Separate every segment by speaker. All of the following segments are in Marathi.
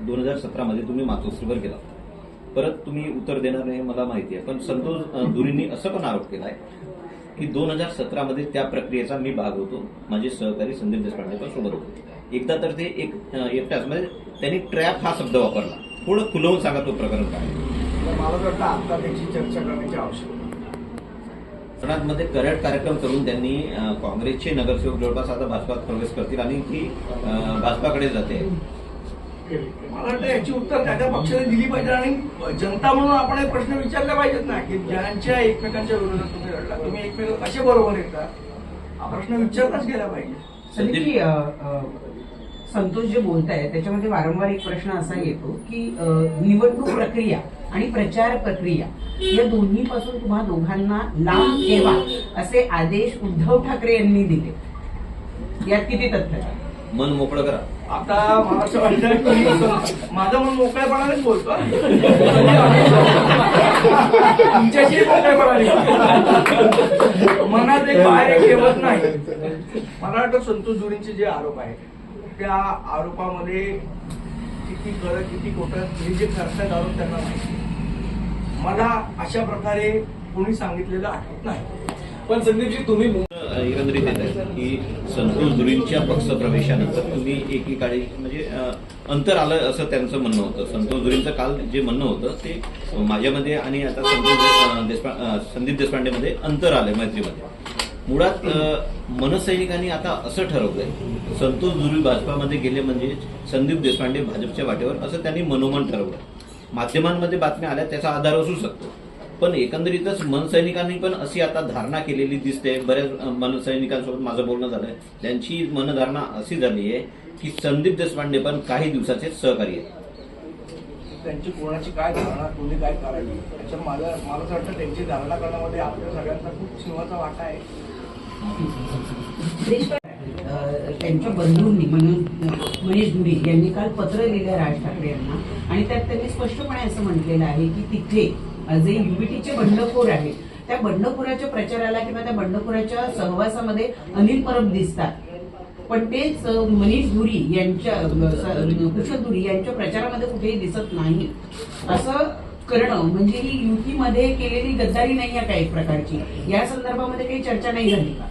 Speaker 1: 2017 मध्ये तुम्ही मातोश्रीवर गेला, परत तुम्ही उत्तर देणार नाही मला माहिती आहे, पण संतोष दुरींनी असं पण आरोप केलाय की 2017 मध्ये त्या प्रक्रियेचा मी भाग होतो, माझे सहकारी संदीप देशपांडे पण सोबत होते. एकदा तर ते एकटाच म्हणजे त्यांनी ट्रॅप हा शब्द वापरला. थोडं खुलवून सांगा तो प्रकरण काय.
Speaker 2: मला वाटतं आता त्याची चर्चा करण्याची आवश्यकता
Speaker 1: मध्ये करड कार्यक्रम करून त्यांनी काँग्रेसचे नगरसेवक जवळपास आता भाजपात प्रवेश करतील आणि ती भाजपाकडे जाते.
Speaker 2: मला वाटतं याची उत्तर त्या पक्षाने दिली पाहिजे आणि जनता म्हणून आपण हे प्रश्न विचारले पाहिजेत ना की ज्यांच्या एकमेकांच्या विरोधात तुम्ही लढला, तुम्ही एकमेक कसे बरोबर येतात, हा प्रश्न विचारलाच गेला पाहिजे.
Speaker 3: संतोष जे बोलताय त्याच्यामध्ये वारंवार एक प्रश्न असा येतो की निवडणूक प्रक्रिया आणि प्रचार प्रक्रिया या दोन्हीपासून तुम्हा दोघांना लांब ठेवा असे आदेश उद्धव ठाकरे यांनी दिले. यात किती तथ्य?
Speaker 1: मन मोकळं करा.
Speaker 2: आता मला असं वाटतं की माझं मन मोकळेपणानेच बोलतो, तुमच्याशी मोकळेपणाने मनात एक बाहेर एक ठेवत नाही. मला वाटतं संतोष दुरींचे जे आरोप आहेत त्या आरोपामध्ये किती खरं किती खोटं हे जे करतात आरोप त्यांना माहिती. मला अशा प्रकारे कोणी सांगितलेलं आठवत नाही.
Speaker 4: पण संदीपजी तुम्ही
Speaker 1: एकंदरीत येत आहे की संतोष दुरींच्या पक्ष प्रवेशानंतर तुम्ही एकीकडे म्हणजे अंतर आलं असं त्यांचं म्हणणं होतं. संतोष दुरींचं काल जे म्हणणं होतं ते माझ्यामध्ये आणि आता संदीप देशपांडेमध्ये अंतर आलंय मैत्रीमध्ये. मुळात मनसैनिकांनी आता असं ठरवलंय संतोष दुरी भाजपामध्ये गेले म्हणजे संदीप देशपांडे भाजपच्या वाटेवर, असं त्यांनी मनोमन ठरवलं. माध्यमांमध्ये बातम्या आल्या त्याचा आधार असू शकतो, पण एकंदरीतच मनसैनिकांनी पण अशी आता धारणा केलेली दिसते. बऱ्याच मनसैनिकांसोबत माझं बोलणं झालंय, त्यांची मनधारणा अशी झाली आहे की संदीप देशपांडे पण काही दिवसाचे सहकारी आहेत.
Speaker 2: त्यांची कोणाची काय धारणा, कोणी काय करावी त्याच्यात मला असं वाटतं त्यांची धारणा करण्यामध्ये आपल्या सगळ्यांचा खूप सिंहाचा वाटा आहे.
Speaker 3: त्यांच्या बंधूंनी मनीष धुरी यांनी काल पत्र लिहिलं राज ठाकरे यांना आणि त्यात त्यांनी स्पष्टपणे असं म्हटलेलं आहे की तिथे जे युबीटीचे बंडखोर आहेत त्या बंडखोराच्या प्रचाराला किंवा त्या बंडखोराच्या सहवासामध्ये अनिल परब दिसतात, पण तेच मनीष धुरी यांच्या कुशल धुरी यांच्या प्रचारामध्ये कुठेही दिसत नाही. असं करणं म्हणजे ही युतीमध्ये केलेली गद्दारी नाही आहे का एक प्रकारची? या संदर्भामध्ये काही चर्चा नाही झाली का?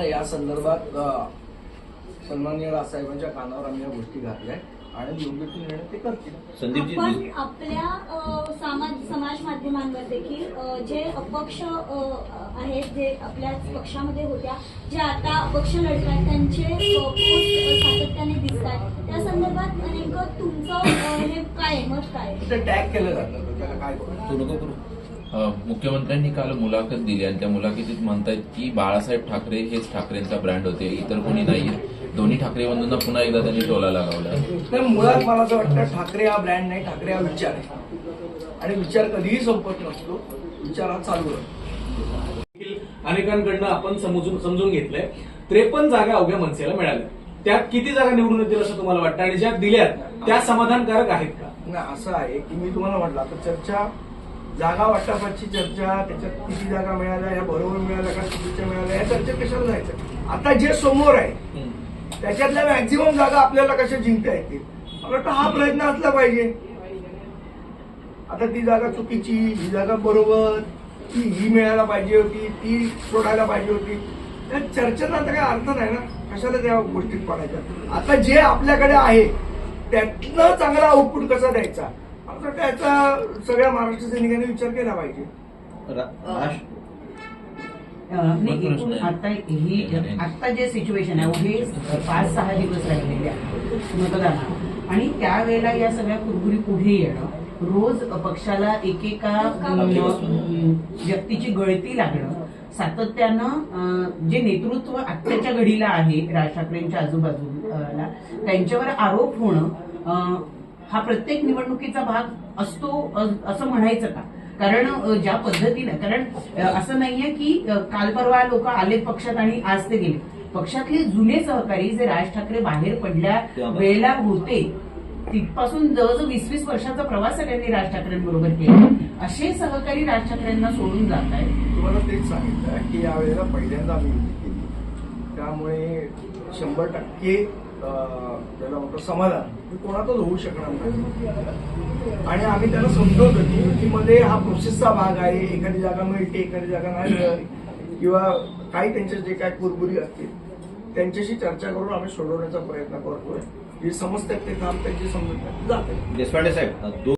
Speaker 2: या संदर्भात सन्माननीय राजसाहेबांच्या कानावर आम्ही या गोष्टी घातल्या आणि योग्य तो निर्णय ते करतील.
Speaker 1: संदीपजी,
Speaker 5: आपण आपल्या समाज माध्यमांवर देखील जे अपक्ष आहेत, जे आपल्या पक्षामध्ये होत्या, जे आता अपक्ष लढतात त्यांचे पोस्ट सातत्याने दिसतात, त्या संदर्भात नेमकं तुमचं हे काय मत काय?
Speaker 2: ते टॅग केलं जातं, त्याला काय करू?
Speaker 6: मुख्यमंत्र्यांनी काल मुलाखत दिली आणि त्या मुलाखतीत म्हणतायत की बाळासाहेब ठाकरे हेच ठाकरेंचा ब्रँड होते, इतर कोणी नाहीये. दोन्ही ठाकरे बंधूंना पुन्हा एकदा त्यांनी टोला लगावला.
Speaker 2: तर मुळात मला असं वाटतं ठाकरे हा ब्रँड नाही, ठाकरे हा विचार आहे आणि विचार कधीही संपत नसतो, विचार हा चालू आहे.
Speaker 4: अनेकांकडनं आपण समजून घेतलंय 53 जागा अवघ्या मनसेला मिळाल्या, त्यात किती जागा निवडून येतील असं तुम्हाला वाटतं आणि ज्या दिल्यात त्या समाधानकारक आहेत का?
Speaker 2: नाही, असं आहे की मी तुम्हाला म्हटलं आता चर्चा जागा वाटपाची चर्चा, त्याच्यात किती जागा मिळाल्या, या बरोबर मिळाल्या का चुकीच्या मिळाल्या, या चर्चेत कशाला जायचं? आता जे समोर आहे त्याच्यातल्या मॅक्झिमम जागा आपल्याला कशा जिंकता येतील, मला वाटतं हा प्रयत्न असला पाहिजे. आता ती जागा चुकीची, ही जागा बरोबर, ही मिळायला पाहिजे होती, ती सोडायला पाहिजे होती, त्या चर्चेला आता काही अर्थ नाही ना, कशाला त्या गोष्टीत पडायच्या. आता जे आपल्याकडे आहे त्यातनं चांगला आउटपुट कसा द्यायचा, त्याचा सगळ्या महाराष्ट्र सैनिकांनी विचार केला पाहिजे.
Speaker 3: आता जे सिच्युएशन आहे हे 5-6 दिवस राहिलेले आहे मतदान आणि त्यावेळेला या सगळ्या कुरघुरी पुढे येणं, रोज पक्षाला एकेका व्यक्तीची गळती लागणं, सातत्यानं जे नेतृत्व आत्ताच्या घडीला आहे राज ठाकरेंच्या आजूबाजूला त्यांच्यावर आरोप होणं हा प्रत्येक निवडणुकीचा भाग असतो असं म्हणायचं का? कारण ज्या पद्धतीनं, कारण असं नाहीये की काल परवा लोक आले पक्षात आणि आज ते गेले. पक्षातले जुने सहकारी जे राज ठाकरे बाहेर पडल्या वेळेला होते तिथपासून जवळजवळ 20-20 वर्षाचा प्रवास सगळ्यांनी राज ठाकरेंबरोबर केला, असे सहकारी राज ठाकरेंना सोडून जात आहेत.
Speaker 2: तुम्हाला तेच सांगितलं की यावेळेला पहिल्यांदा आम्ही युती केली, त्यामुळे 100% त्याला म्हणतो समाधान हे कोणातच होऊ शकणार नाही. आणि आम्ही त्यांना समजवतो की युतीमध्ये हा प्रोसेसचा भाग आहे. एखादी जागा मिळते, एखादी जागा नाही मिळत, किंवा काही त्यांच्या जे काय कुरबुरी असतील त्यांच्याशी चर्चा करून आम्ही सोडवण्याचा प्रयत्न करतोय. जे समजतात ते काम त्यांची समजतात जाते.
Speaker 1: देशपांडे साहेब